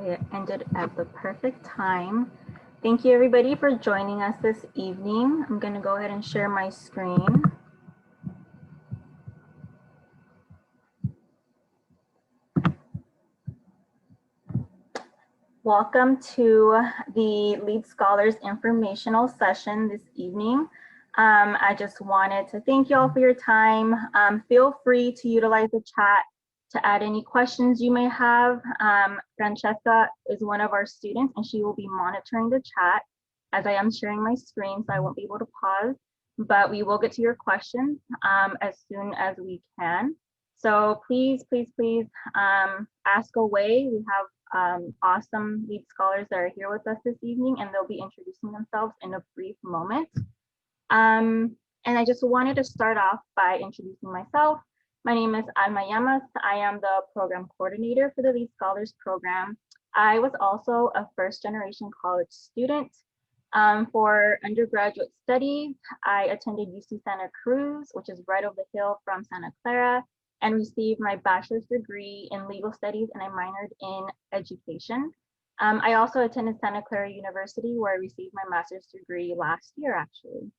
It ended at the perfect time. Thank you everybody for joining us this evening. I'm going to go ahead and share my screen. Welcome to the Lead Scholars informational session this evening. I just wanted to thank you all for your time. Feel free to utilize the chat to add any questions you may have. Francesca is one of our students and she will be monitoring the chat as I am sharing my screen, so I won't be able to pause, but we will get to your questions as soon as we can. So please ask away. We have awesome lead scholars that are here with us this evening, and they'll be introducing themselves in a brief moment. And I just wanted to start off by introducing myself. My name is Alma Llamas. I am the program coordinator for the Lead Scholars program. I was also a first-generation college student. For undergraduate studies, I attended UC Santa Cruz, which is right over the hill from Santa Clara, and received my bachelor's degree in legal studies, and I minored in education. I also attended Santa Clara University, where I received my master's degree last year, actually.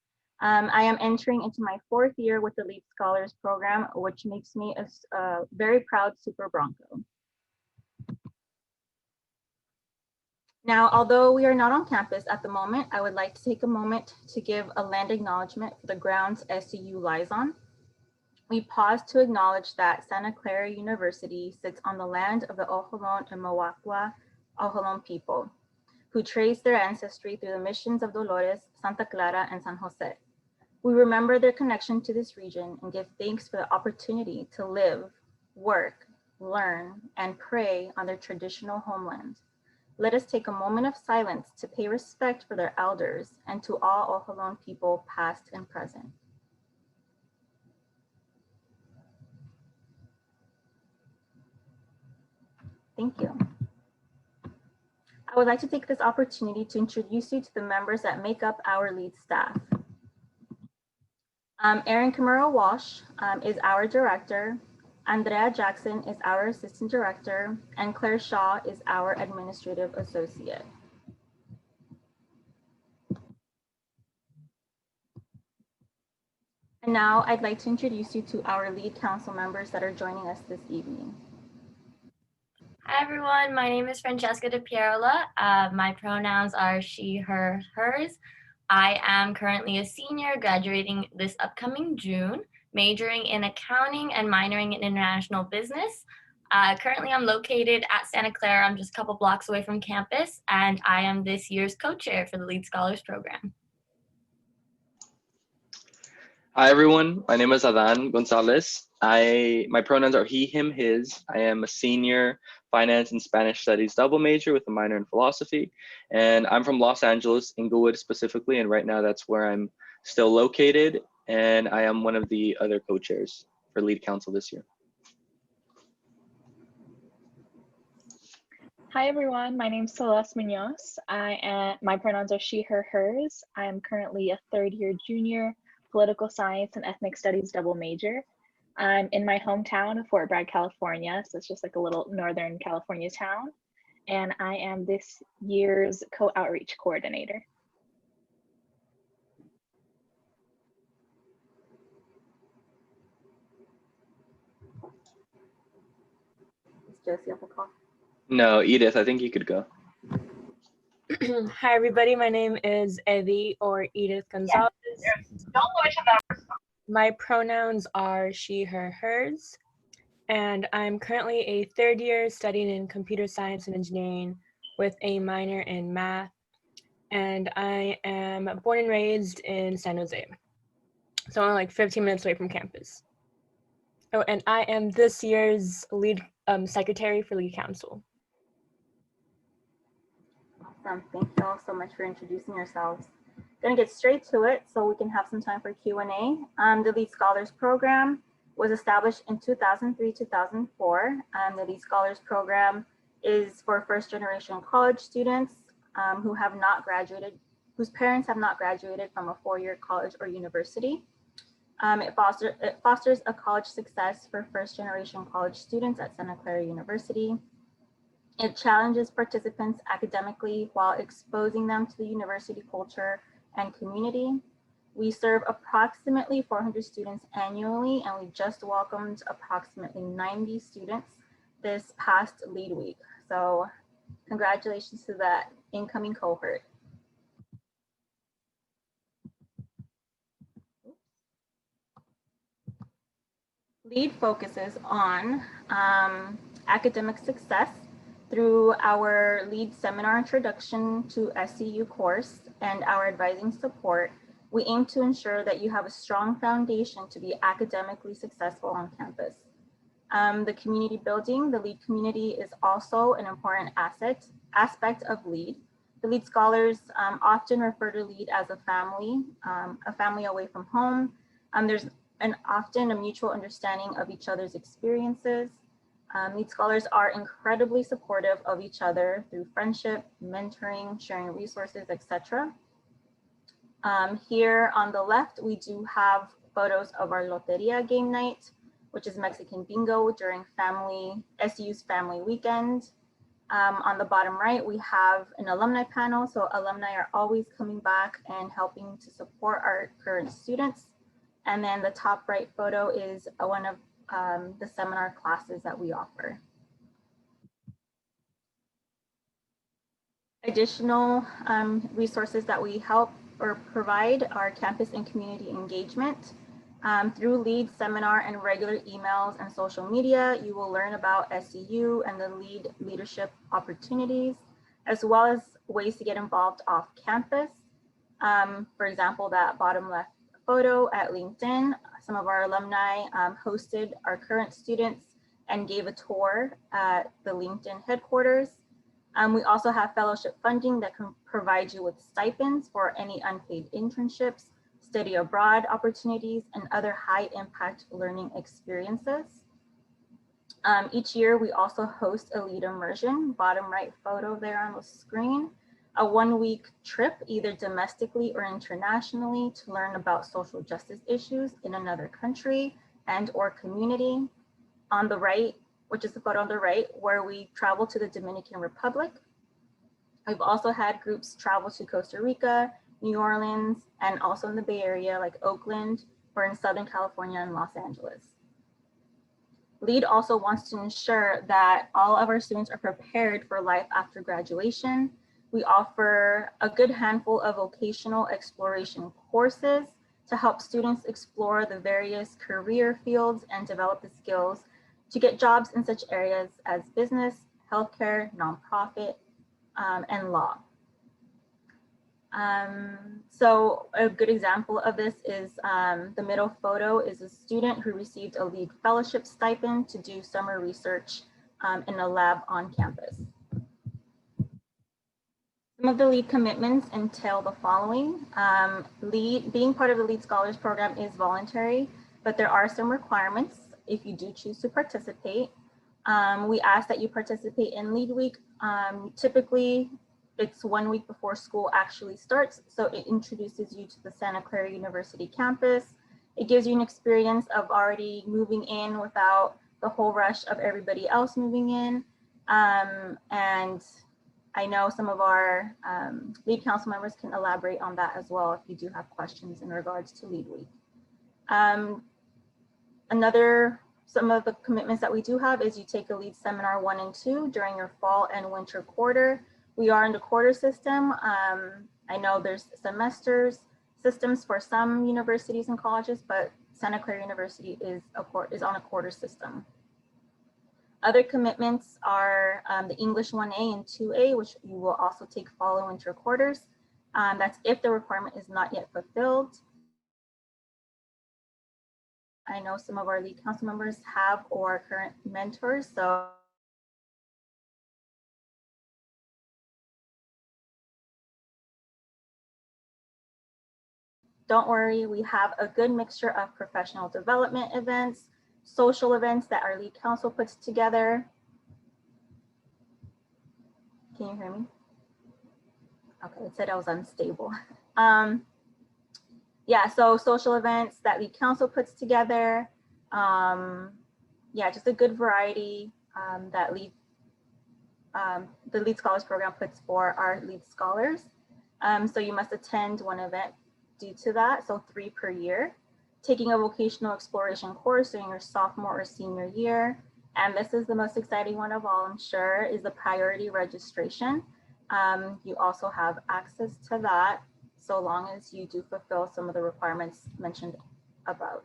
I am entering into my 4th year with the Lead Scholars program, which makes me a very proud Super Bronco. Now, although we are not on campus at the moment, I would like to take a moment to give a land acknowledgement for the grounds SCU lies on. We pause to acknowledge that Santa Clara University sits on the land of the Ohlone and Mawakwa Ohlone people, who trace their ancestry through the missions of Dolores, Santa Clara, and San Jose. We remember their connection to this region and give thanks for the opportunity to live, work, learn, and pray on their traditional homeland. Let us take a moment of silence to pay respect for their elders and to all Ohlone people, past and present. Thank you. I would like to take this opportunity to introduce you to the members that make up our lead staff. Erin Camaro Walsh is our director. Andrea Jackson is our assistant director, and Claire Shaw is our administrative associate. And now I'd like to introduce you to our lead council members that are joining us this evening. Hi everyone, my name is Francesca De Pierola. My pronouns are she, her, hers. I am currently a senior graduating this upcoming June, majoring in accounting and minoring in international business. Currently I'm located at Santa Clara. I'm just a couple blocks away from campus, and I am this year's co-chair for the Lead Scholars program. Hi everyone, my name is Adan Gonzalez. My pronouns are he, him, his. I am a senior finance and Spanish studies double major with a minor in philosophy. And I'm from Los Angeles, Inglewood specifically, and right now that's where I'm still located. And I am one of the other co-chairs for Lead Council this year. Hi everyone, my name is Celeste Munoz. My pronouns are she, her, hers. I am currently a 3rd year junior, political science and ethnic studies double major. I'm in my hometown of Fort Bragg, California, so it's just like a little Northern California town. And I am this year's co-outreach coordinator. Is Josie up a call? No, Edith, I think you could go. Hi everybody, my name is Eddie or Edith Gonzalez. My pronouns are she, her, hers, and I'm currently a 3rd year studying in computer science and engineering with a minor in math, and I am born and raised in San Jose, so I'm like 15 minutes away from campus. Oh, and I am this year's lead secretary for Lead Council. Awesome, thank you all so much for introducing yourselves. Gonna get straight to it so we can have some time for Q&A. The Lead Scholars program was established in 2003-2004. The Lead Scholars program is for 1st generation college students who have not graduated, whose parents have not graduated from a 4-year college or university. It fosters a college success for 1st generation college students at Santa Clara University. It challenges participants academically while exposing them to the university culture and community. We serve approximately 400 students annually, and we just welcomed approximately 90 students this past lead week. So congratulations to that incoming cohort. LEAD focuses on academic success through our LEAD seminar introduction to SCU course and our advising support. We aim to ensure that you have a strong foundation to be academically successful on campus. The community building, the LEAD community is also an important aspect of LEAD. The LEAD scholars often refer to LEAD as a family away from home. There's often a mutual understanding of each other's experiences. LEAD scholars are incredibly supportive of each other through friendship, mentoring, sharing resources, etc. Here on the left, we do have photos of our Loteria game night, which is Mexican bingo during SU's family weekend. On the bottom right, we have an alumni panel. So alumni are always coming back and helping to support our current students. And then the top right photo is one of the seminar classes that we offer. Additional resources that we help or provide are campus and community engagement. Through LEAD seminar and regular emails and social media, you will learn about SCU and the LEAD leadership opportunities, as well as ways to get involved off campus. For example, that bottom left photo at LinkedIn, some of our alumni hosted our current students and gave a tour at the LinkedIn headquarters. We also have fellowship funding that can provide you with stipends for any unpaid internships, study abroad opportunities, and other high impact learning experiences. Each year, we also host a LEAD Immersion, bottom right photo there on the screen, a 1-week trip, either domestically or internationally, to learn about social justice issues in another country and or community. On the right, which is the photo on the right, where we travel to the Dominican Republic. We've also had groups travel to Costa Rica, New Orleans, and also in the Bay Area like Oakland, or in Southern California and Los Angeles. LEAD also wants to ensure that all of our students are prepared for life after graduation. We offer a good handful of vocational exploration courses to help students explore the various career fields and develop the skills to get jobs in such areas as business, healthcare, nonprofit, and law. So a good example of this is the middle photo is a student who received a LEAD fellowship stipend to do summer research in a lab on campus. Some of the LEAD commitments entail the following. Being part of the LEAD Scholars Program is voluntary, but there are some requirements if you do choose to participate. We ask that you participate in LEAD Week. Typically, it's 1 week before school actually starts, so it introduces you to the Santa Clara University campus. It gives you an experience of already moving in without the whole rush of everybody else moving in. And I know some of our LEAD council members can elaborate on that as well if you do have questions in regards to LEAD Week. Some of the commitments that we do have is you take a LEAD seminar 1 and 2 during your fall and winter quarter. We are in the quarter system. I know there's systems for some universities and colleges, but Santa Clara University is on a quarter system. Other commitments are the English 1A and 2A, which you will also take fall and winter quarters. That's if the requirement is not yet fulfilled. I know some of our LEAD council members have or are current mentors, so don't worry, we have a good mixture of professional development events, social events that our LEAD council puts together. Can you hear me? Okay, it said I was unstable. Yeah, so social events that LEAD council puts together. Yeah, just a good variety that LEAD the Lead Scholars Program puts for our Lead Scholars. So you must attend one event due to that, so 3 per year. Taking a vocational exploration course during your sophomore or senior year. And this is the most exciting one of all, I'm sure, is the priority registration. You also have access to that so long as you do fulfill some of the requirements mentioned above.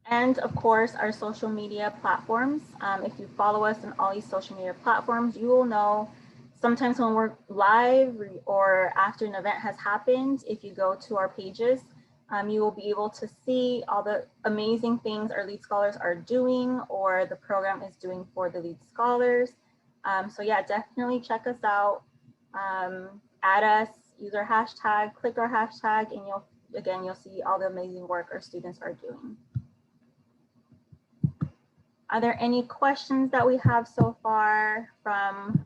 And of course, our social media platforms. If you follow us on all these social media platforms, you will know sometimes when we're live or after an event has happened, if you go to our pages, you will be able to see all the amazing things our Lead Scholars are doing or the program is doing for the Lead Scholars. So yeah, definitely check us out, add us, use our hashtag, click our hashtag, and you'll see all the amazing work our students are doing. Are there any questions that we have so far from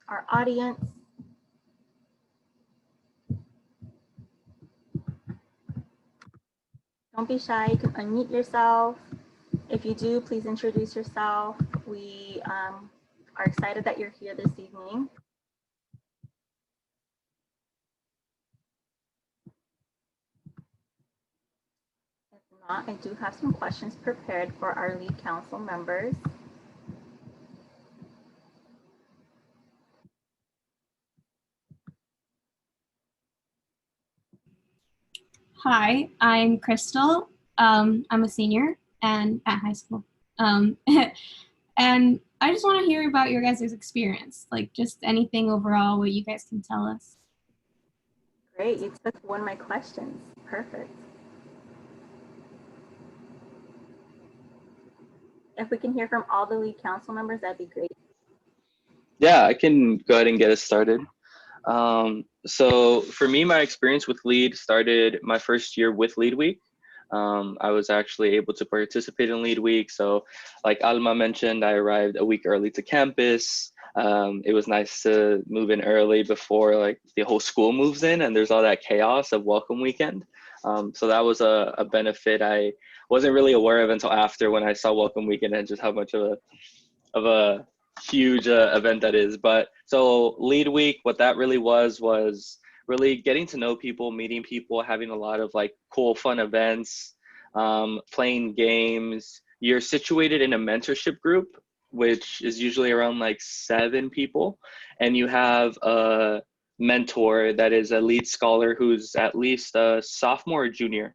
our audience? Don't be shy, you can unmute yourself. If you do, please introduce yourself. We are excited that you're here this evening. If not, I do have some questions prepared for our lead council members. Hi, I'm Crystal. I'm a senior and at high school. And I just want to hear about your guys' experience, like just anything overall, what you guys can tell us. Great, you took one of my questions. Perfect. If we can hear from all the lead council members, that'd be great. Yeah, I can go ahead and get us started. So for me, my experience with Lead started my first year with Lead Week. I was actually able to participate in Lead Week. So like Alma mentioned, I arrived a week early to campus. It was nice to move in early before like the whole school moves in and there's all that chaos of welcome weekend. So that was a benefit I wasn't really aware of until after when I saw welcome weekend and just how much of a huge event that is. But so Lead Week, what that really was really getting to know people, meeting people, having a lot of like cool, fun events, playing games. You're situated in a mentorship group, which is usually around like 7 people. And you have a mentor that is a lead scholar who's at least a sophomore or junior.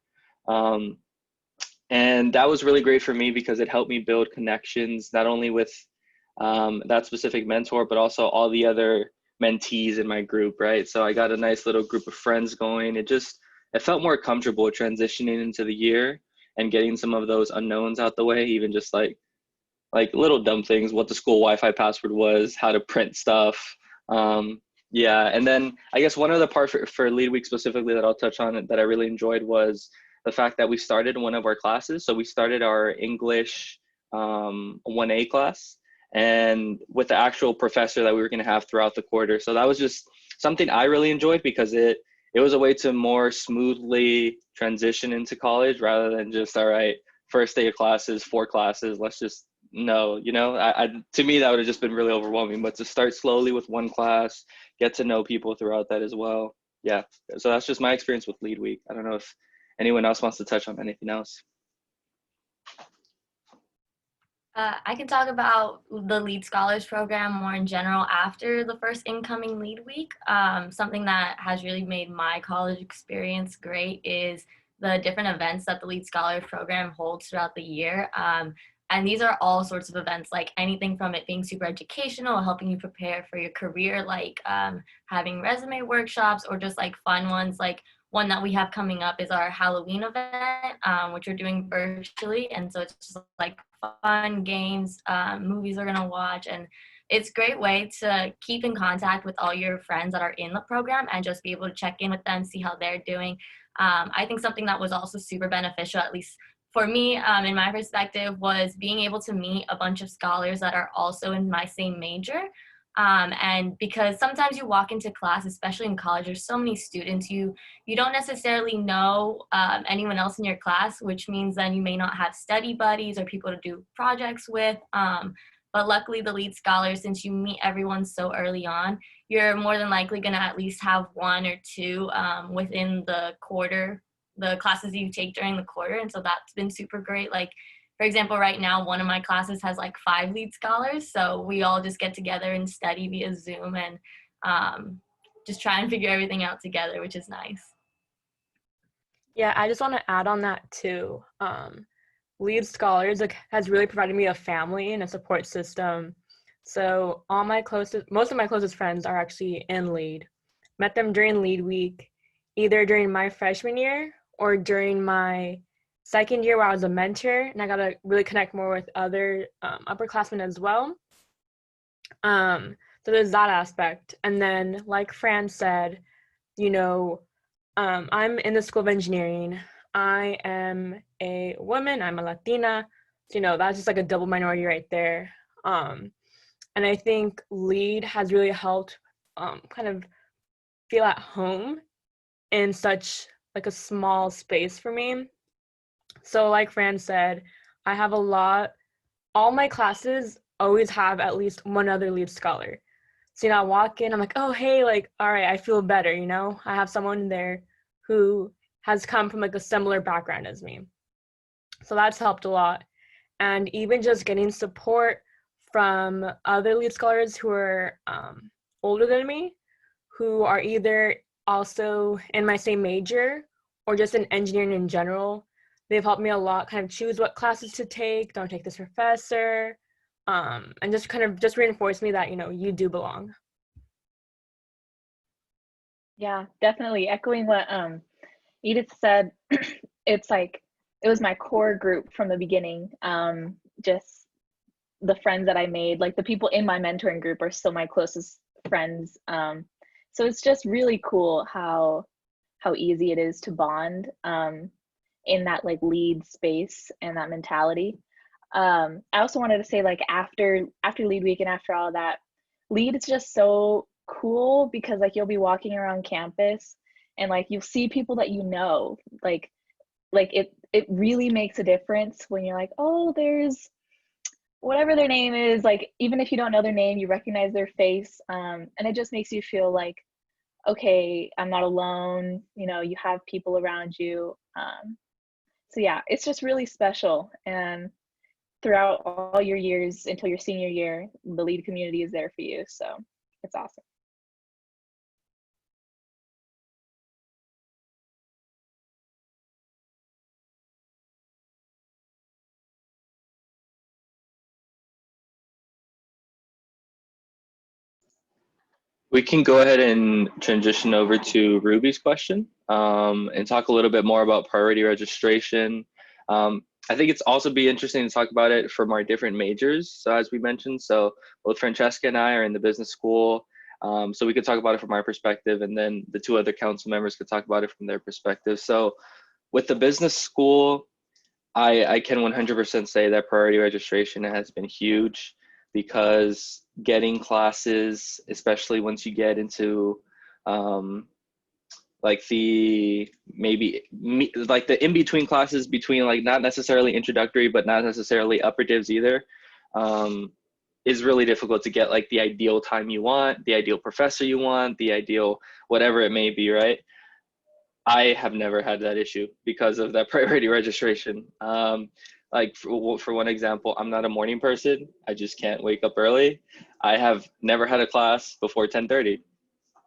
And that was really great for me because it helped me build connections, not only with that specific mentor, but also all the other mentees in my group, right? So I got a nice little group of friends going. It felt more comfortable transitioning into the year and getting some of those unknowns out the way, even just like little dumb things, what the school Wi-Fi password was, how to print stuff. Yeah, and then I guess one other part for Lead Week specifically that I'll touch on that I really enjoyed was the fact that we started one of our classes. So we started our English 1A class, and with the actual professor that we were going to have throughout the quarter. So that was just something I really enjoyed because it was a way to more smoothly transition into college rather than just, all right, first day of classes, 4 classes, let's just know, to me, that would have just been really overwhelming, but to start slowly with one class, get to know people throughout that as well. Yeah, so that's just my experience with Lead Week. I don't know if anyone else wants to touch on anything else. I can talk about the Lead Scholars Program more in general after the first incoming Lead Week. Something that has really made my college experience great is the different events that the Lead Scholars Program holds throughout the year. And these are all sorts of events, like anything from it being super educational, helping you prepare for your career, like having resume workshops, or just like fun ones. Like one that we have coming up is our Halloween event, which we're doing virtually. And so it's just like fun games, movies we're gonna watch, and it's a great way to keep in contact with all your friends that are in the program and just be able to check in with them, see how they're doing. I think something that was also super beneficial, at least for me, in my perspective, was being able to meet a bunch of scholars that are also in my same major. And because sometimes you walk into class, especially in college, there's so many students, you don't necessarily know anyone else in your class, which means then you may not have study buddies or people to do projects with. But luckily, the lead scholars, since you meet everyone so early on, you're more than likely going to at least have one or two within the quarter, the classes you take during the quarter. And so that's been super great. Like, for example, right now, one of my classes has like 5 lead scholars. So we all just get together and study via Zoom and just try and figure everything out together, which is nice. Yeah, I just want to add on that too. Lead Scholars has really provided me a family and a support system. So most of my closest friends are actually in Lead. Met them during Lead Week, either during my freshman year or during my second year where I was a mentor, and I got to really connect more with other upperclassmen as well. So there's that aspect. And then, like Fran said, I'm in the School of Engineering. I am a woman, I'm a Latina, so, that's just like a double minority right there. And I think Lead has really helped kind of feel at home in such like a small space for me. So like Fran said, I have all my classes always have at least one other lead scholar. So, I walk in, I'm like, oh, hey, like, all right, I feel better, I have someone there who has come from like a similar background as me. So that's helped a lot. And even just getting support from other lead scholars who are older than me, who are either also in my same major or just in engineering in general. They've helped me a lot kind of choose what classes to take, don't take this professor, and just kind of just reinforce me that, you do belong. Yeah, definitely echoing what Edith said. It's like it was my core group from the beginning. Just the friends that I made, like the people in my mentoring group are still my closest friends. So it's just really cool how easy it is to bond in that like lead space and that mentality. I also wanted to say, like, after Lead Week and after all that, Lead is just so cool because like you'll be walking around campus and like you'll see people that like it really makes a difference when you're like, oh, there's whatever their name is, like even if you don't know their name, you recognize their face, and it just makes you feel like, okay, I'm not alone, you have people around you. So yeah, it's just really special. And throughout all your years until your senior year, the Lead community is there for you. So it's awesome. We can go ahead and transition over to Ruby's question and talk a little bit more about priority registration. I think it's also be interesting to talk about it from our different majors. So as we mentioned, so both Francesca and I are in the business school. So we could talk about it from our perspective, and then the 2 other council members could talk about it from their perspective. So with the business school, I can 100% say that priority registration has been huge, because getting classes, especially once you get into like the like the in-between classes between like not necessarily introductory but not necessarily upper divs either, is really difficult to get like the ideal time you want, the ideal professor you want, the ideal whatever it may be, right? I have never had that issue because of that priority registration. Like for one example, I'm not a morning person. I just can't wake up early. I have never had a class before 10:30,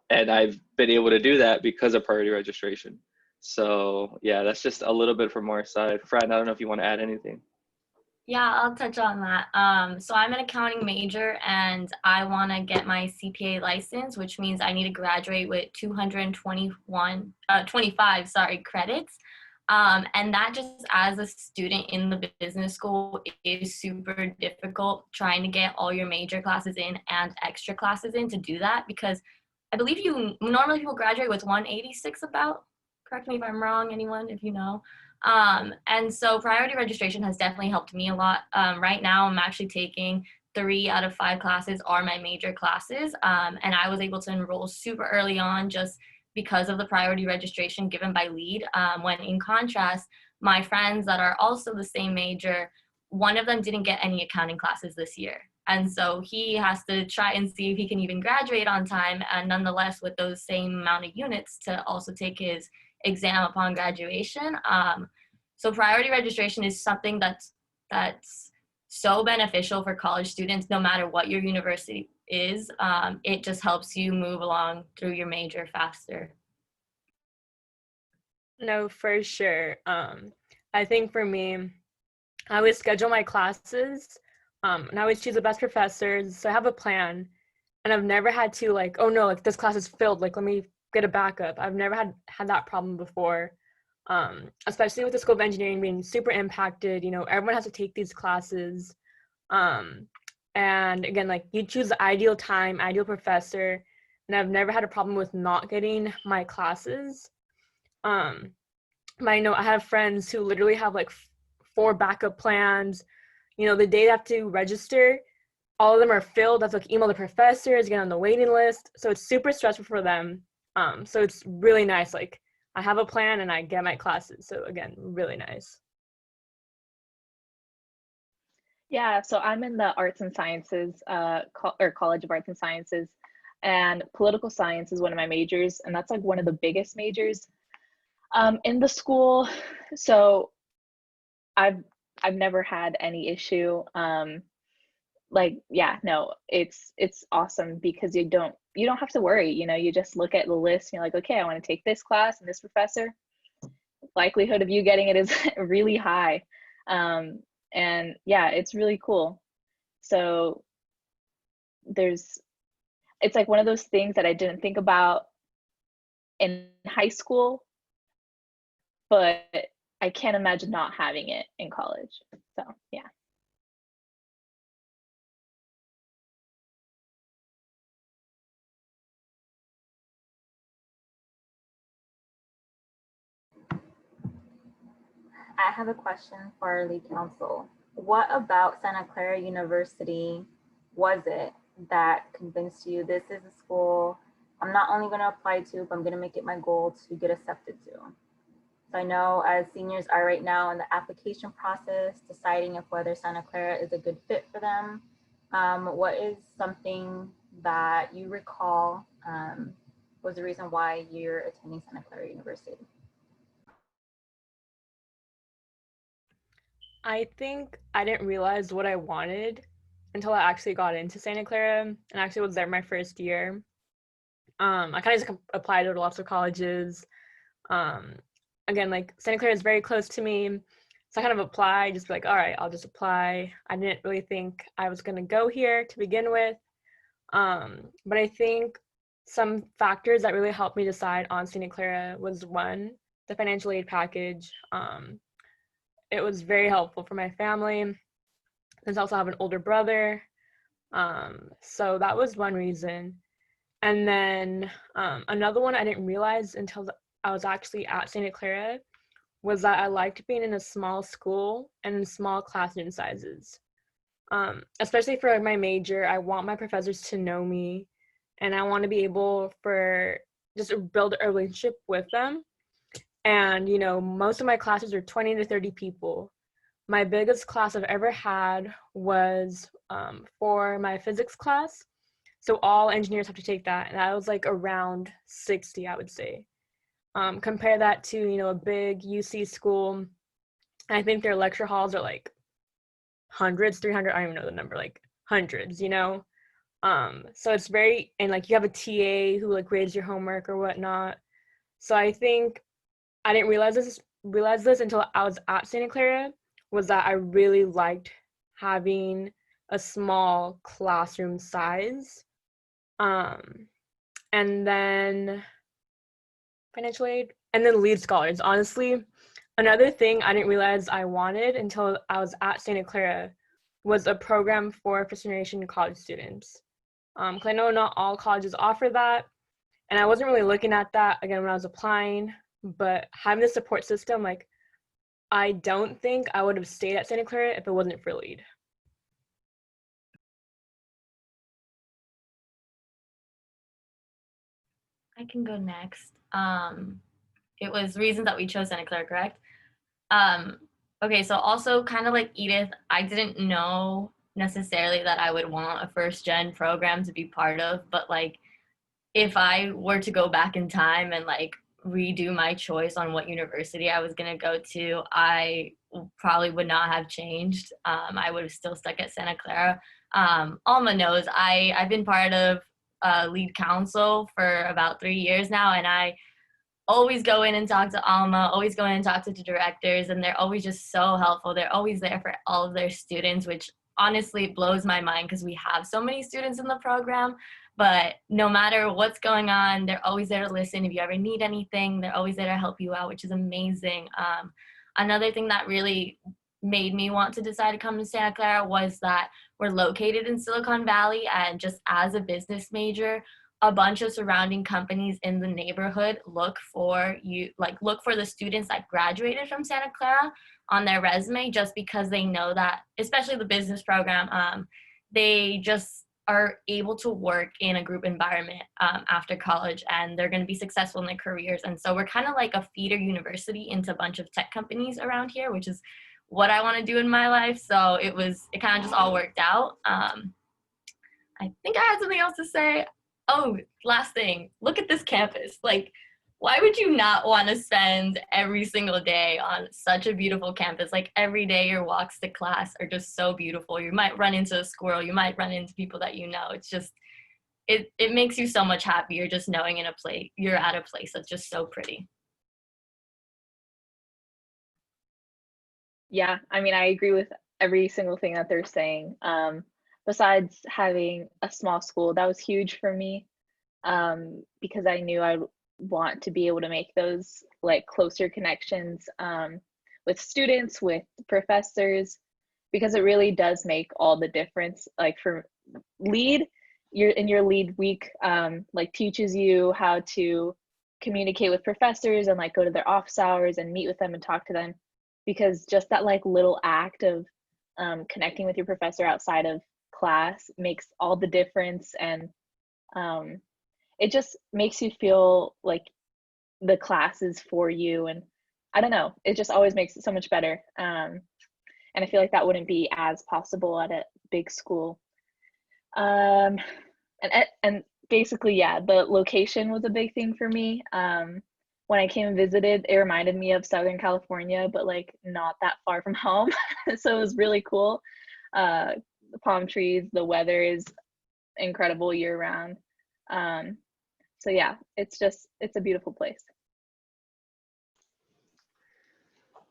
and I've been able to do that because of priority registration. So yeah, that's just a little bit from our side. Fran, I don't know if you want to add anything. Yeah, I'll touch on that. So I'm an accounting major and I want to get my CPA license, which means I need to graduate with 25 credits. And that just as a student in the business school is super difficult trying to get all your major classes in and extra classes in to do that, because I believe normally people graduate with 186 about. Correct me if I'm wrong, anyone, if you know. And so priority registration has definitely helped me a lot. Right now, I'm actually taking 3 out of 5 classes are my major classes. And I was able to enroll super early on just because of the priority registration given by LEAD. When in contrast, my friends that are also the same major, one of them didn't get any accounting classes this year. And so he has to try and see if he can even graduate on time, and nonetheless with those same amount of units to also take his exam upon graduation. So priority registration is something that's so beneficial for college students, no matter what your university is. It just helps you move along through your major faster. No, for sure. I think for me, I always schedule my classes, and I always choose the best professors. So I have a plan, and I've never had to like, oh no, like this class is filled, like let me get a backup. I've never had that problem before. Especially with the School of Engineering being super impacted, everyone has to take these classes. And again, like you choose the ideal time, ideal professor, and I've never had a problem with not getting my classes. But I know I have friends who literally have like 4 backup plans. The day they have to register, all of them are filled. That's like email the professors, get on the waiting list. So it's super stressful for them. So it's really nice. Like I have a plan and I get my classes. So again, really nice. Yeah, so I'm in the arts and sciences, or College of Arts and Sciences, and political science is one of my majors, and that's like one of the biggest majors in the school. So I've never had any issue. Yeah, no, it's awesome because you don't have to worry. You just look at the list and you're like, okay, I want to take this class and this professor. Likelihood of you getting it is really high. And yeah, it's really cool. So it's like one of those things that I didn't think about in high school, but I can't imagine not having it in college. So yeah. I have a question for our lead counsel. What about Santa Clara University was it that convinced you this is a school I'm not only going to apply to, but I'm going to make it my goal to get accepted to? So I know as seniors are right now in the application process, deciding if whether Santa Clara is a good fit for them. What is something that you recall was the reason why you're attending Santa Clara University? I think I didn't realize what I wanted until I actually got into Santa Clara and actually was there my first year. I kind of just applied to lots of colleges. Again, like Santa Clara is very close to me. So I kind of applied, just be like, all right, I'll just apply. I didn't really think I was gonna go here to begin with. But I think some factors that really helped me decide on Santa Clara was one, the financial aid package. It was very helpful for my family. Since I also have an older brother. So that was one reason. And then another one I didn't realize until I was actually at Santa Clara was that I liked being in a small school and in small classroom sizes. Especially for my major, I want my professors to know me and I want to be able for just build a relationship with them. And, most of my classes are 20 to 30 people. My biggest class I've ever had was for my physics class. So all engineers have to take that. And that was like around 60, I would say. Compare that to, a big UC school. I think their lecture halls are like hundreds, 300, I don't even know the number, like hundreds, So it's very, and like you have a TA who like grades your homework or whatnot. So I think I didn't realize this until I was at Santa Clara, was that I really liked having a small classroom size. And then financial aid, and then lead scholars. Honestly, another thing I didn't realize I wanted until I was at Santa Clara was a program for first-generation college students. Because I know not all colleges offer that, and I wasn't really looking at that, again, when I was applying, but having the support system, like, I don't think I would have stayed at Santa Clara if it wasn't for LEAD. I can go next. It was reasons that we chose Santa Clara, correct? Okay, so also kind of like Edith, I didn't know necessarily that I would want a first gen program to be part of, but like if I were to go back in time and like redo my choice on what university I was gonna go to, I probably would not have changed. I would have still stuck at Santa Clara. Alma knows I've been part of lead council for about 3 years now, and I always go in and talk to Alma, always go in and talk to the directors, and they're always just so helpful. They're always there for all of their students, which honestly blows my mind because we have so many students in the program. But no matter what's going on, they're always there to listen. If you ever need anything, they're always there to help you out, which is amazing. Another thing that really made me want to decide to come to Santa Clara was that we're located in Silicon Valley, and just as a business major, a bunch of surrounding companies in the neighborhood look for the students that graduated from Santa Clara on their resume, just because they know that, especially the business program, they just are able to work in a group environment after college, and they're going to be successful in their careers. And so we're kind of like a feeder university into a bunch of tech companies around here, which is what I want to do in my life. So it kind of just all worked out. I think I had something else to say. Oh, last thing, look at this campus. Like, why would you not want to spend every single day on such a beautiful campus? Like, every day your walks to class are just so beautiful. You might run into a squirrel. You might run into people that you know. It's just, it makes you so much happier just knowing you're at a place that's just so pretty. Yeah, I mean, I agree with every single thing that they're saying. Besides having a small school, that was huge for me, because I knew I'd want to be able to make those like closer connections with students, with professors, because it really does make all the difference. Like for lead, your lead week like teaches you how to communicate with professors and like go to their office hours and meet with them and talk to them, because just that like little act of connecting with your professor outside of class makes all the difference. And it just makes you feel like the class is for you. And I don't know, it just always makes it so much better. And I feel like that wouldn't be as possible at a big school. And basically, yeah, the location was a big thing for me. When I came and visited, it reminded me of Southern California, but like not that far from home. So it was really cool. The palm trees, the weather is incredible year round. So yeah, it's a beautiful place.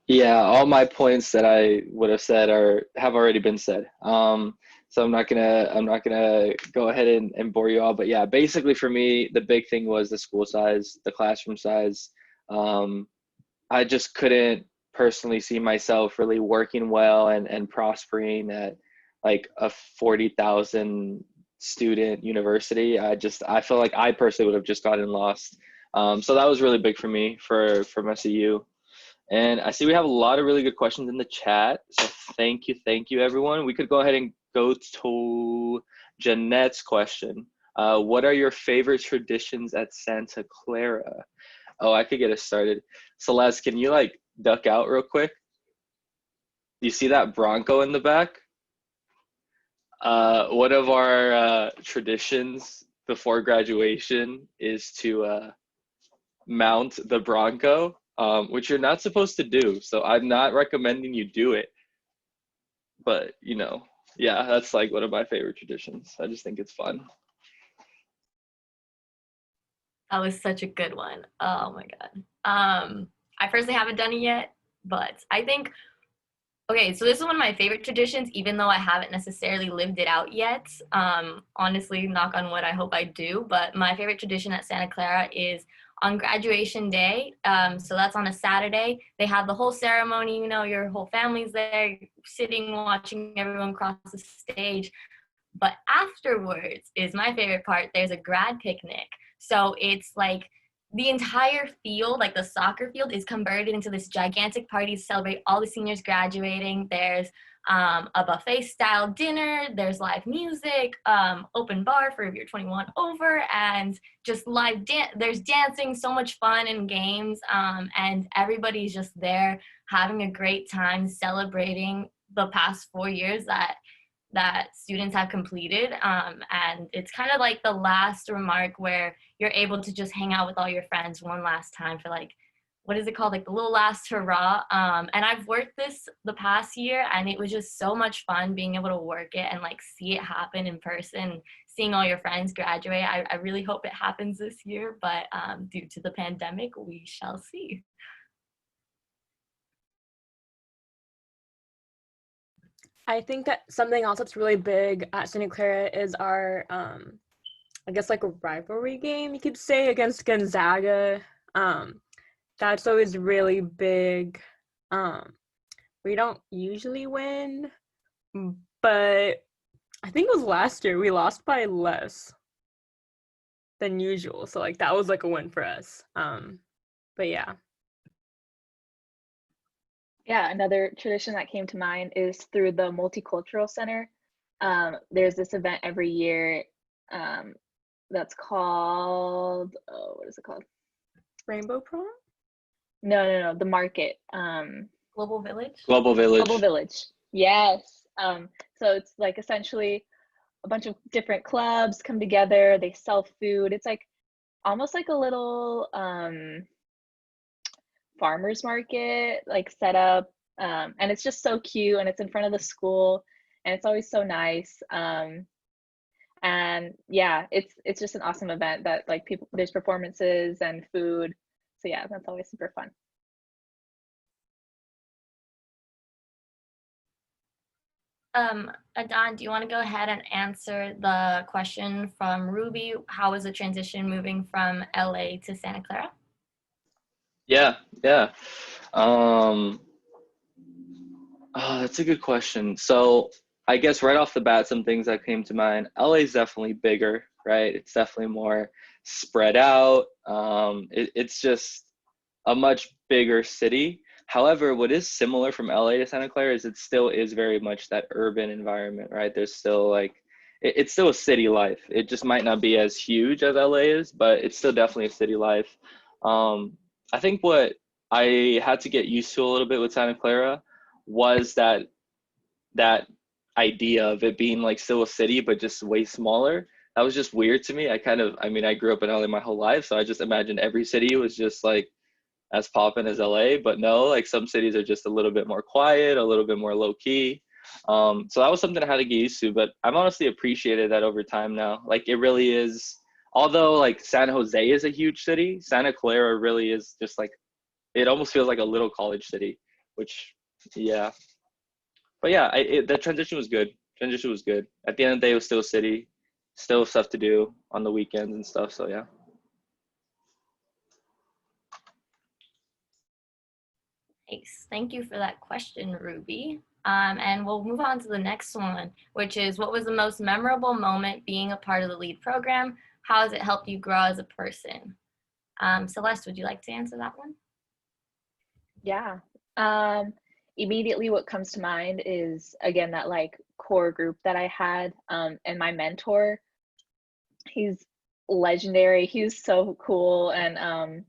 Yeah, all my points that I would have said have already been said. So I'm not gonna go ahead and bore you all. But yeah, basically for me, the big thing was the school size, the classroom size. I just couldn't personally see myself really working well and prospering at like a 40,000 student university. I feel like I personally would have just gotten lost. So that was really big for me from SCU. And I see we have a lot of really good questions in the chat. So thank you everyone. We could go ahead and go to Jeanette's question. What are your favorite traditions at Santa Clara? Oh, I could get us started. Celeste, can you like duck out real quick? You see that Bronco in the back? One of our traditions before graduation is to mount the Bronco, which you're not supposed to do. So I'm not recommending you do it. But, you know, yeah, that's like one of my favorite traditions. I just think it's fun. That was such a good one. Oh my God. I personally haven't done it yet, but I think, okay, so this is one of my favorite traditions, even though I haven't necessarily lived it out yet. Honestly, knock on wood, I hope I do. But my favorite tradition at Santa Clara is on graduation day. So that's on a Saturday. They have the whole ceremony, you know, your whole family's there, sitting, watching everyone cross the stage. But afterwards is my favorite part. There's a grad picnic. So it's like the entire field, like the soccer field, is converted into this gigantic party to celebrate all the seniors graduating. There's a buffet style dinner. There's live music, open bar for if you're 21 over, and just live there's dancing, so much fun and games, and everybody's just there having a great time celebrating the past 4 years that students have completed. And it's kind of like the last remark where you're able to just hang out with all your friends one last time for like, what is it called? Like the little last hurrah. And I've worked this the past year, and it was just so much fun being able to work it and like see it happen in person, seeing all your friends graduate. I really hope it happens this year, but due to the pandemic, we shall see. I think that something else that's really big at Santa Clara is our, I guess like a rivalry game, you could say, against Gonzaga. That's always really big. We don't usually win, but I think it was last year we lost by less than usual. So like that was like a win for us. But yeah. Yeah, another tradition that came to mind is through the Multicultural Center. There's this event every year that's called, oh, what is it called? Rainbow Prom? No, the market. Global Village? Global Village. Global Village, yes. So it's like essentially a bunch of different clubs come together, they sell food. It's like almost like a little farmers market like set up, and it's just so cute, and it's in front of the school, and it's always so nice. And yeah, it's just an awesome event that like there's performances and food. So yeah, that's always super fun. Adon, do you want to go ahead and answer the question from Ruby? How was the transition moving from LA to Santa Clara? Yeah. Oh, that's a good question. So I guess right off the bat, some things that came to mind. LA is definitely bigger, right? It's definitely more spread out. It's just a much bigger city. However, what is similar from LA to Santa Clara is it still is very much that urban environment, right? There's still like, it's still a city life. It just might not be as huge as LA is, but it's still definitely a city life. I think what I had to get used to a little bit with Santa Clara was that idea of it being like still a city, but just way smaller. That was just weird to me. I grew up in LA my whole life, so I just imagined every city was just like as poppin' as LA, but no, like some cities are just a little bit more quiet, a little bit more low key. So that was something I had to get used to, but I've honestly appreciated that over time now. Like it really is, although like San Jose is a huge city, Santa Clara really is just like, it almost feels like a little college city, which, yeah. But yeah, the transition was good. Transition was good. At the end of the day, it was still a city, still stuff to do on the weekends and stuff, so yeah. Nice. Thank you for that question, Ruby. And we'll move on to the next one, which is what was the most memorable moment being a part of the LEAD program? How has it helped you grow as a person? Celeste, would you like to answer that one? Yeah. Immediately what comes to mind is, again, that like core group that I had, and my mentor. He's legendary. He was so cool, and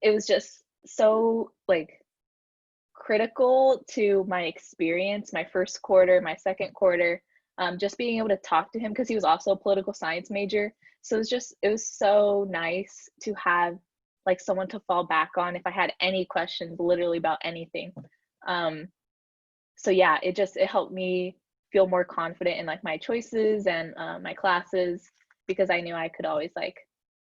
it was just so like critical to my experience, my first quarter, my second quarter, just being able to talk to him because he was also a political science major. So it was so nice to have like someone to fall back on if I had any questions literally about anything. So yeah, it helped me feel more confident in like my choices and my classes, because I knew I could always like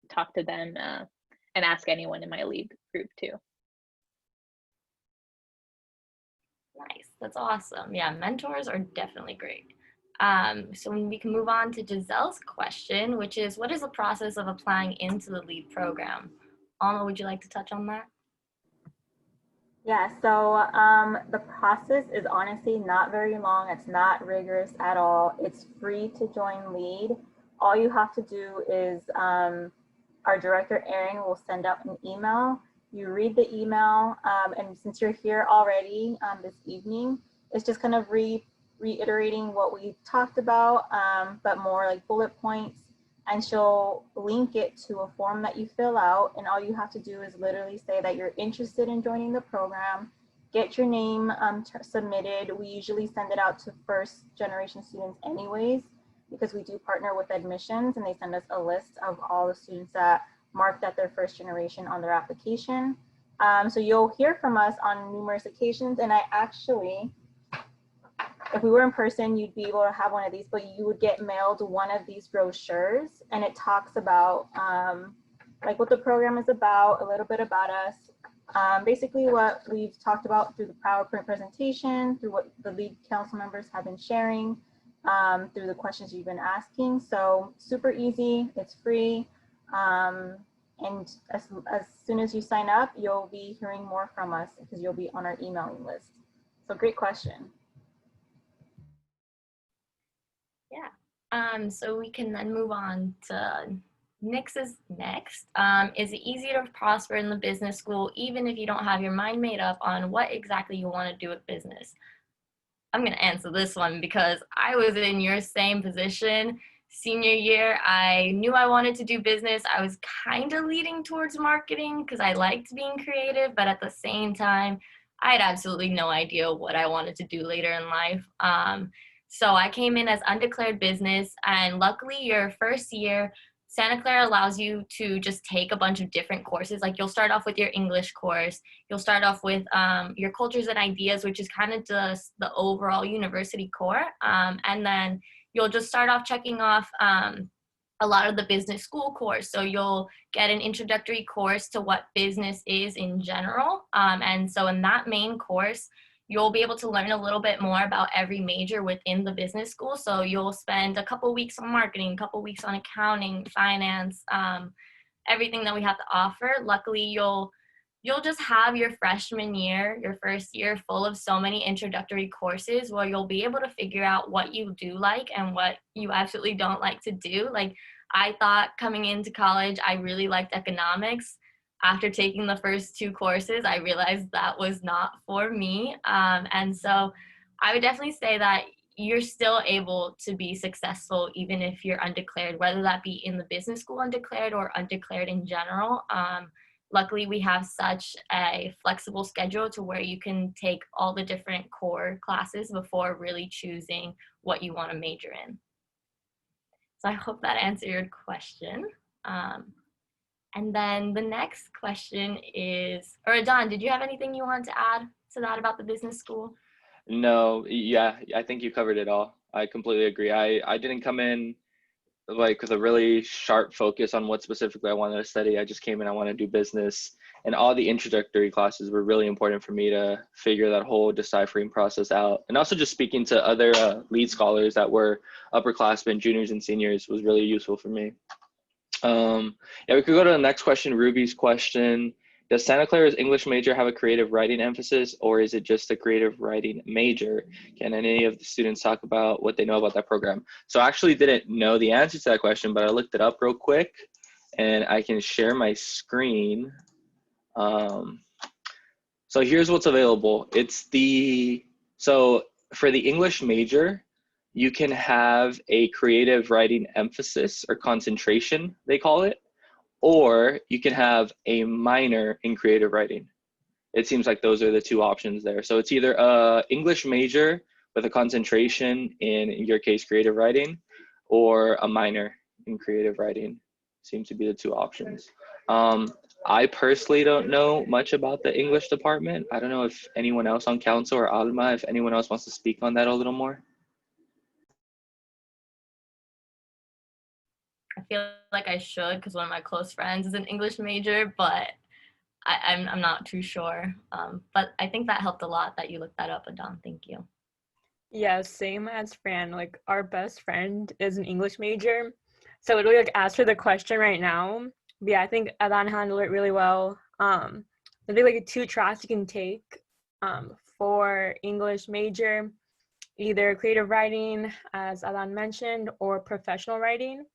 talk to them and ask anyone in my LEAD group too. Nice. That's awesome. Yeah, mentors are definitely great. So we can move on to Giselle's question, which is, what is the process of applying into the LEAD program? Alma, would you like to touch on that? Yeah, so the process is honestly not very long. It's not rigorous at all. It's free to join LEAD. All you have to do is our director, Erin, will send out an email. You read the email, and since you're here already this evening, It's just kind of reiterating what we talked about, but more like bullet points. And she'll link it to a form that you fill out. And all you have to do is literally say that you're interested in joining the program, get your name submitted. We usually send it out to first generation students anyways, because we do partner with admissions and they send us a list of all the students that marked that they're first generation on their application. So you'll hear from us on numerous occasions. And I actually, if we were in person, you'd be able to have one of these, but you would get mailed one of these brochures, and it talks about like what the program is about, a little bit about us, basically what we've talked about through the PowerPoint presentation, through what the lead council members have been sharing, through the questions you've been asking. So super easy, it's free. And as soon as you sign up, you'll be hearing more from us because you'll be on our emailing list. So great question. Yeah, so we can then move on to Nix's next. Is it easy to prosper in the business school even if you don't have your mind made up on what exactly you want to do with business? I'm going to answer this one because I was in your same position. Senior year, I knew I wanted to do business. I was kind of leading towards marketing because I liked being creative, but at the same time, I had absolutely no idea what I wanted to do later in life. So I came in as undeclared business, and luckily your first year, Santa Clara allows you to just take a bunch of different courses. Like you'll start off with your English course, you'll start off with your cultures and ideas, which is kind of just the overall university core. And then you'll just start off checking off a lot of the business school course. So you'll get an introductory course to what business is in general. And so in that main course, you'll be able to learn a little bit more about every major within the business school. So you'll spend a couple weeks on marketing, a couple weeks on accounting, finance, everything that we have to offer. Luckily, you'll just have your freshman year, your first year, full of so many introductory courses where you'll be able to figure out what you do like and what you absolutely don't like to do. Like I thought coming into college, I really liked economics. After taking the first two courses, I realized that was not for me. And so I would definitely say that you're still able to be successful even if you're undeclared, whether that be in the business school undeclared or undeclared in general. Luckily, we have such a flexible schedule to where you can take all the different core classes before really choosing what you want to major in. So I hope that answered your question. And then the next question is, or Don, did you have anything you want to add to that about the business school? No, yeah, I think you covered it all. I completely agree. I didn't come in like with a really sharp focus on what specifically I wanted to study. I just came in, I want to do business, and all the introductory classes were really important for me to figure that whole deciphering process out. And also just speaking to other lead scholars that were upperclassmen, juniors and seniors was really useful for me. Yeah, we could go to the next question, Ruby's question. Does Santa Clara's English major have a creative writing emphasis, or is it just a creative writing major? Can any of the students talk about what they know about that program? So I actually didn't know the answer to that question, but I looked it up real quick and I can share my screen. So here's what's available. So for the English major, you can have a creative writing emphasis or concentration, they call it, or you can have a minor in creative writing. It seems like those are the two options there. So it's either a English major with a concentration in your case, creative writing, or a minor in creative writing. Seems to be the two options. I personally don't know much about the English department. I don't know if anyone else on council or Alma, if anyone else wants to speak on that a little more. I feel like I should because one of my close friends is an English major, but I'm not too sure. But I think that helped a lot that you looked that up, Adon. Thank you. Yeah, same as Fran. Like our best friend is an English major. So literally like ask her the question right now. But yeah, I think Adon handled it really well. There'll be like 2 tracks you can take for English major, either creative writing, as Adon mentioned, or professional writing.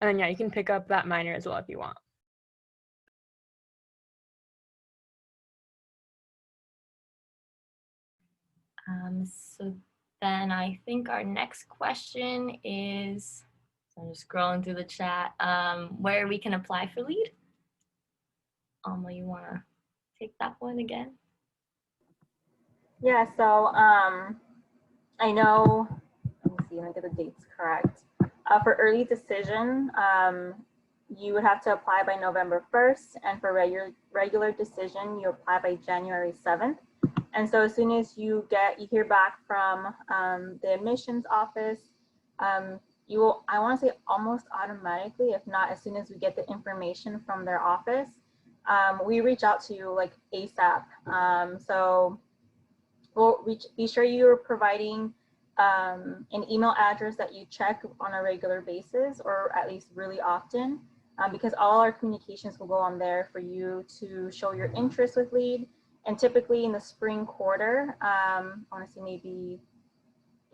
And then, yeah, you can pick up that minor as well if you want. So then I think our next question is, so I'm just scrolling through the chat, where we can apply for LEAD. Alma, you want to take that one again? Yeah, so I know, let me see, let me get the dates correct. For early decision, you would have to apply by November 1st, and for regular decision, you apply by January 7th. And so as soon as you hear back from the admissions office, you will, I want to say almost automatically, if not as soon as we get the information from their office, we reach out to you like ASAP. So we'll be sure you're providing an email address that you check on a regular basis, or at least really often, because all our communications will go on there for you to show your interest with LEAD. And typically in the spring quarter, I want to say maybe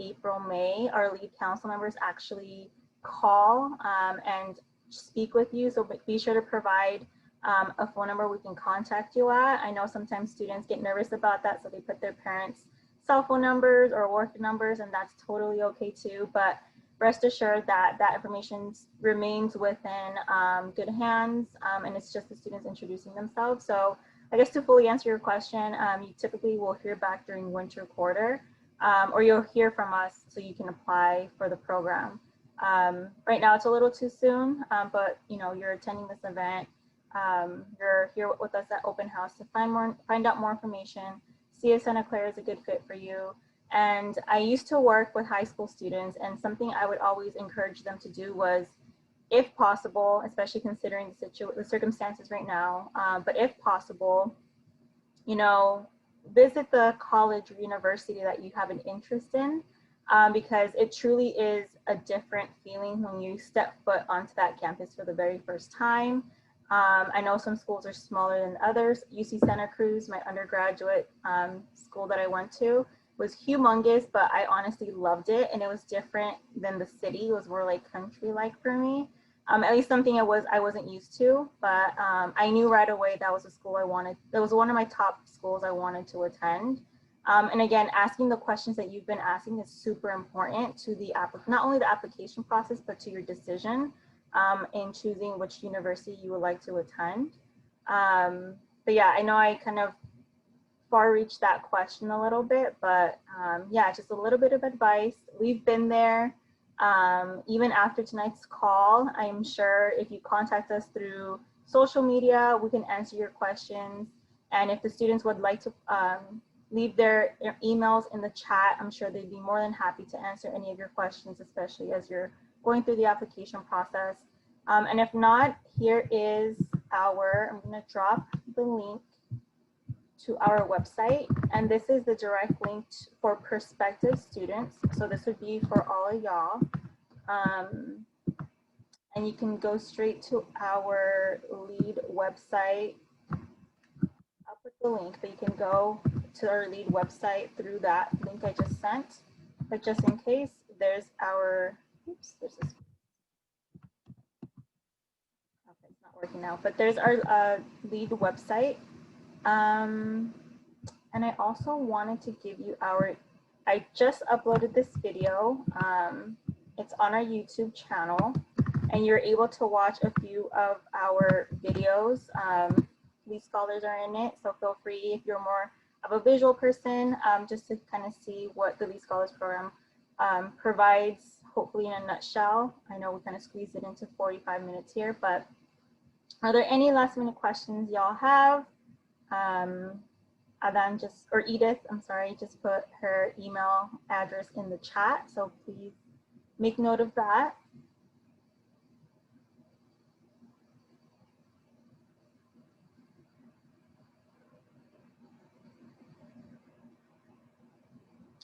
April, May, our LEAD council members actually call and speak with you. So be sure to provide a phone number we can contact you at. I know sometimes students get nervous about that, so they put their parents' cell phone numbers or work numbers, and that's totally okay too. But rest assured that that information remains within good hands, and it's just the students introducing themselves. So I guess to fully answer your question, you typically will hear back during winter quarter, or you'll hear from us so you can apply for the program. Right now it's a little too soon, but you know, you're attending this event. You're here with us at Open House to find out more information, see if Santa Clara is a good fit for you. And I used to work with high school students, and something I would always encourage them to do was, if possible, especially considering the circumstances right now, but if possible, you know, visit the college or university that you have an interest in, because it truly is a different feeling when you step foot onto that campus for the very first time. I know some schools are smaller than others. UC Santa Cruz, my undergraduate school that I went to, was humongous, but I honestly loved it, and it was different than the city. It was more like country-like for me. At least something I wasn't used to, but I knew right away that was a school I wanted. That was one of my top schools I wanted to attend. And again, asking the questions that you've been asking is super important to the not only the application process, but to your decision in choosing which university you would like to attend. But yeah, I know I kind of far reached that question a little bit, but yeah, just a little bit of advice. We've been there. Even after tonight's call, I'm sure if you contact us through social media, we can answer your questions. And if the students would like to leave their emails in the chat, I'm sure they'd be more than happy to answer any of your questions, especially as you're going through the application process. And if not, here is I'm gonna drop the link to our website, and this is the direct link for prospective students. So this would be for all of y'all. And you can go straight to our LEAD website. I'll put the link, but you can go to our LEAD website through that link I just sent. But just in case, there's our, oops, there's this. Okay, it's not working now, but there's our LEAD website. And I also wanted to give you I just uploaded this video. It's on our YouTube channel, and you're able to watch a few of our videos. LEAD scholars are in it, so feel free if you're more of a visual person, just to kind of see what the LEAD Scholars Program provides, hopefully in a nutshell. I know we kind of squeezed it into 45 minutes here, but are there any last minute questions y'all have? Adan or Edith, I'm sorry, just put her email address in the chat, so please make note of that.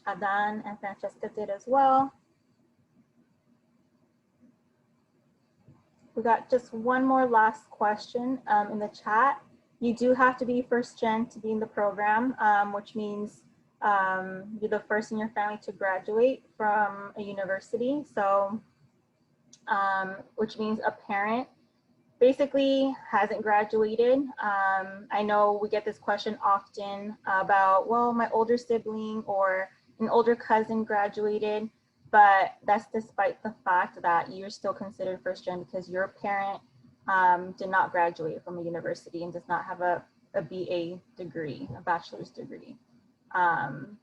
Adan and Francesca did as well. We got just one more last question in the chat. You do have to be first gen to be in the program, which means you're the first in your family to graduate from a university. So, which means a parent basically hasn't graduated. I know we get this question often about, well, my older sibling or an older cousin graduated, but that's despite the fact that you're still considered first gen because your parent did not graduate from a university and does not have a BA degree, a bachelor's degree. And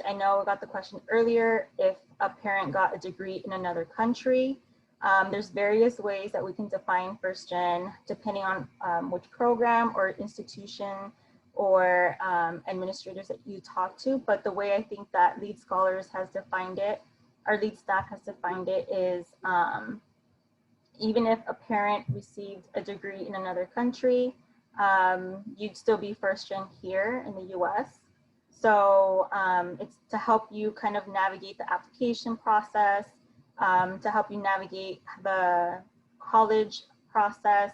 I know I got the question earlier, if a parent got a degree in another country, there's various ways that we can define first gen depending on which program or institution or administrators that you talk to. But the way I think that Lead Scholars has defined it, our Lead staff has defined it is even if a parent received a degree in another country, you'd still be first gen here in the US. So it's to help you kind of navigate the application process, to help you navigate the college process,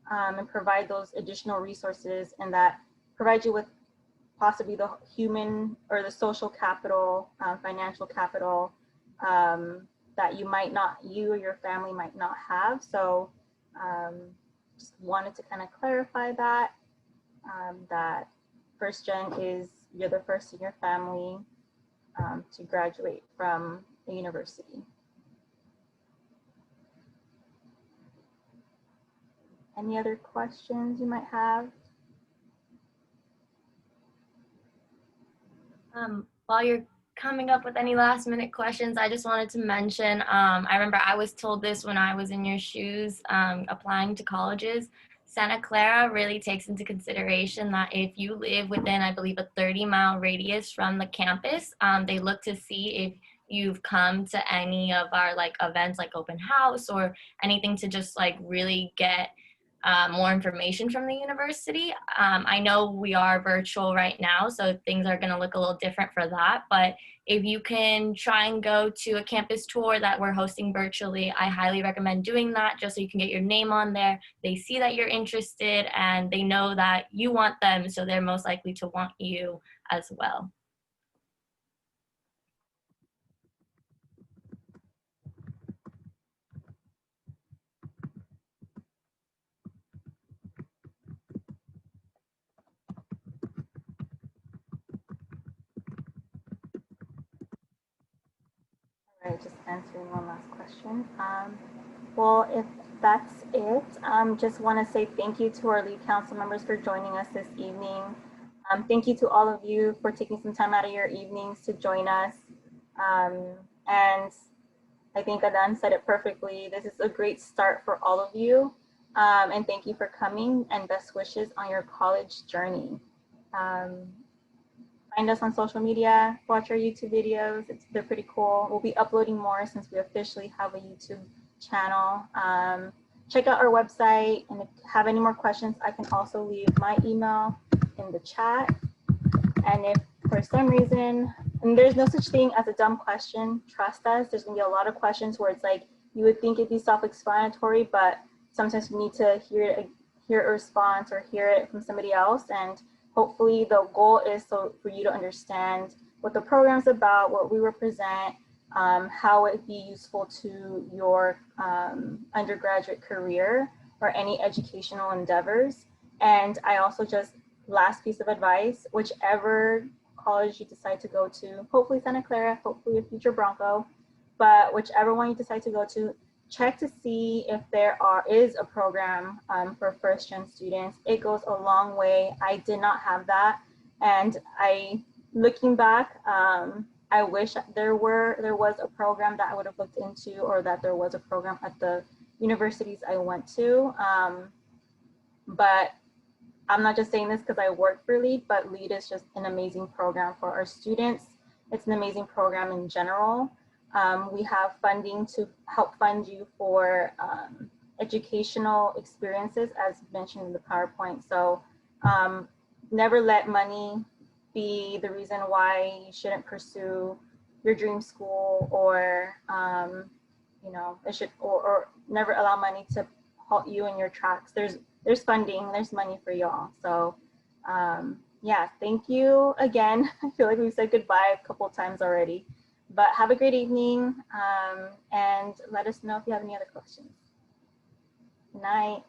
and provide those additional resources, and that provide you with possibly the human or the social capital, financial capital that you might not, you or your family might not have. So just wanted to kind of clarify that, that first gen is, you're the first in your family to graduate from a university. Any other questions you might have? While you're coming up with any last minute questions, I just wanted to mention, I remember I was told this when I was in your shoes applying to colleges. Santa Clara really takes into consideration that if you live within, I believe, a 30-mile radius from the campus, they look to see if you've come to any of our like events like open house or anything to just like really get more information from the university. I know we are virtual right now, so things are going to look a little different for that. But if you can try and go to a campus tour that we're hosting virtually, I highly recommend doing that just so you can get your name on there. They see that you're interested and they know that you want them, so they're most likely to want you as well. All right, just answering one last question. Well, if that's it, just want to say thank you to our lead council members for joining us this evening. Thank you to all of you for taking some time out of your evenings to join us. And I think Adan said it perfectly. This is a great start for all of you. And thank you for coming, and best wishes on your college journey. Find us on social media, watch our YouTube videos. They're pretty cool. We'll be uploading more since we officially have a YouTube channel. Check out our website, and if you have any more questions, I can also leave my email in the chat. And if for some reason, and there's no such thing as a dumb question, trust us, there's gonna be a lot of questions where it's like, you would think it'd be self-explanatory, but sometimes we need to hear a response or hear it from somebody else. And hopefully the goal is so for you to understand what the program's about, what we represent, how it'd be useful to your undergraduate career or any educational endeavors. And I also just, last piece of advice, whichever college you decide to go to, hopefully Santa Clara, hopefully a future Bronco, but whichever one you decide to go to, check to see if there is a program for first gen students. It goes a long way. I did not have that. And looking back, I wish there was a program that I would have looked into, or that there was a program at the universities I went to. But I'm not just saying this because I work for LEAD, but LEAD is just an amazing program for our students. It's an amazing program in general. We have funding to help fund you for educational experiences, as mentioned in the PowerPoint. So never let money be the reason why you shouldn't pursue your dream school, or you know, it should, or never allow money to halt you in your tracks. There's funding, there's money for y'all. So yeah, thank you again. I feel like we've said goodbye a couple of times already, but have a great evening, and let us know if you have any other questions. Good night.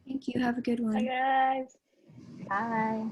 Thank you. Have a good one. Bye, guys. Bye.